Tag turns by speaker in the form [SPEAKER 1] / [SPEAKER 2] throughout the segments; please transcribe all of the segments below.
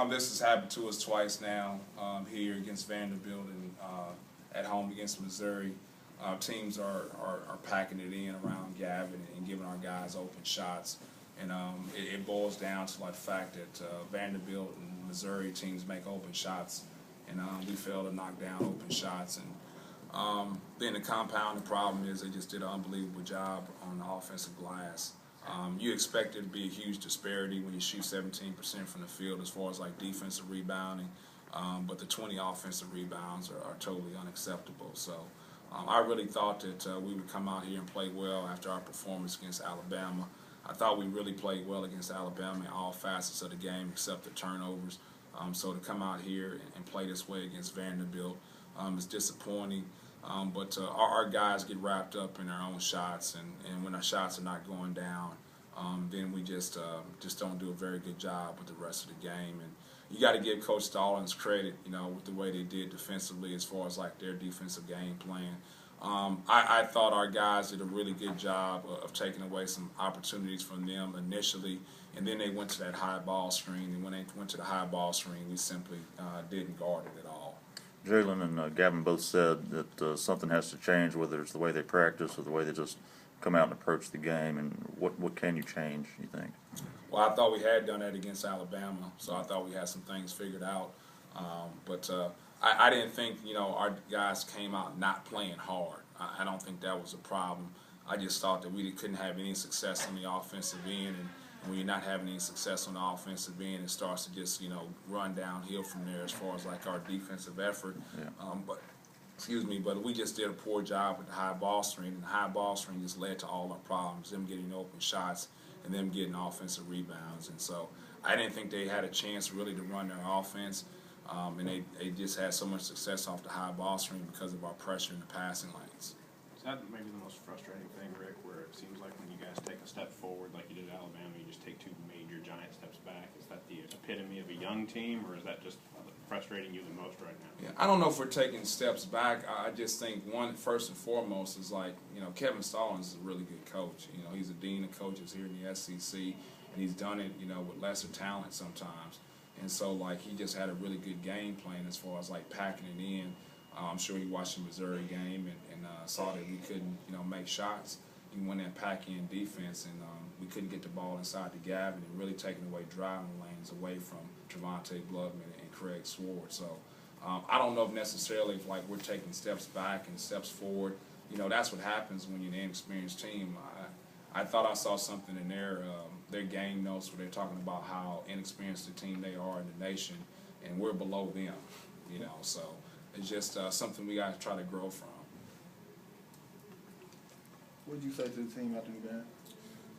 [SPEAKER 1] This has happened to us twice now, here against Vanderbilt and at home against Missouri. Teams are packing it in around Gavin and giving our guys open shots. And it boils down to like the fact that Vanderbilt and Missouri teams make open shots, and we fail to knock down open shots. And then the compounding problem is they just did an unbelievable job on the offensive glass. You expect there to be a huge disparity when you shoot 17% from the field as far as like defensive rebounding, but the 20 offensive rebounds are totally unacceptable. So I really thought that we would come out here and play well after our performance against Alabama. I thought we really played well against Alabama in all facets of the game except the turnovers. So to come out here and play this way against Vanderbilt is disappointing. But our guys get wrapped up in their own shots, and when our shots are not going down, then we just don't do a very good job with the rest of the game. And you got to give Coach Stallings credit, with the way they did defensively as far as like their defensive game plan. I thought our guys did a really good job of taking away some opportunities from them initially, and then they went to that high ball screen, and when they went to the high ball screen, we simply didn't guard it at all.
[SPEAKER 2] Jalen and Gavin both said that something has to change, whether it's the way they practice or the way they just come out and approach the game. And what can you change, you think?
[SPEAKER 1] Well, I thought we had done that against Alabama, so I thought we had some things figured out. But I didn't think, our guys came out not playing hard. I don't think that was a problem. I just thought that we couldn't have any success on the offensive end, and when you're not having any success on the offensive end, it starts to just, run downhill from there as far as like our defensive effort.
[SPEAKER 2] Yeah.
[SPEAKER 1] But we just did a poor job with the high ball screen, and the high ball screen just led to all our problems, them getting open shots and them getting offensive rebounds. And so I didn't think they had a chance really to run their offense, and they just had so much success off the high ball screen because of our pressure in the passing lanes.
[SPEAKER 3] Is that maybe the most frustrating thing, Rick, where it seems like when you guys take a step forward like you did at Alabama, you just take two major giant steps back? Is that the epitome of a young team, or is that just frustrating you the most right now?
[SPEAKER 1] Yeah, I don't know if we're taking steps back. I just think first and foremost is like, Kevin Stallings is a really good coach. He's a dean of coaches here in the SEC, and he's done it, with lesser talent sometimes. And so, like, he just had a really good game plan as far as, like, packing it in. I'm sure he watched the Missouri game and saw that we couldn't, make shots. He went in pack-in defense, and we couldn't get the ball inside the Gavin and really taking away driving lanes away from Trevante Bloodman and Craig Sword. So I don't know if necessarily if, like, we're taking steps back and steps forward. That's what happens when you're an inexperienced team. I thought I saw something in their game notes where they're talking about how inexperienced the team they are in the nation, and we're below them, So it's just something we got to try to grow from.
[SPEAKER 4] What did you say to the team after the game?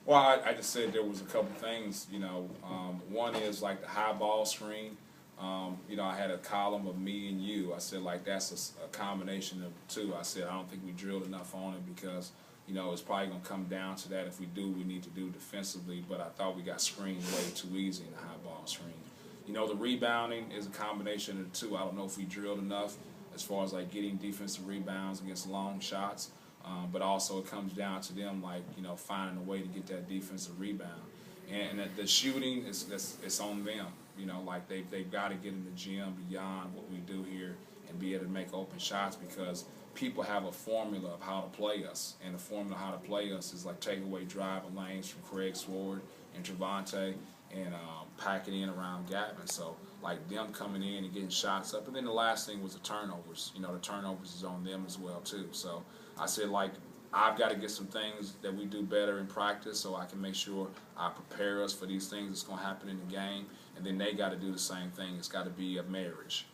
[SPEAKER 1] Well, I just said there was a couple things, one is like the high ball screen. I had a column of me and you. I said, like, that's a combination of the two. I said, I don't think we drilled enough on it because, it's probably going to come down to that. If we do, we need to do defensively. But I thought we got screened way too easy in the high ball screen. The rebounding is a combination of the two. I don't know if we drilled enough as far as, like, getting defensive rebounds against long shots. But also it comes down to them, like, finding a way to get that defensive rebound. And the shooting, it's on them. Like they've got to get in the gym beyond what we do here and be able to make open shots, because people have a formula of how to play us. And the formula of how to play us is like take away driving lanes from Craig Sword and Trevante and pack it in around Gavin. So like them coming in and getting shots up. And then the last thing was the turnovers. The turnovers is on them as well too. So I said, like, I've got to get some things that we do better in practice so I can make sure I prepare us for these things that's going to happen in the game. And then they got to do the same thing. It's got to be a marriage.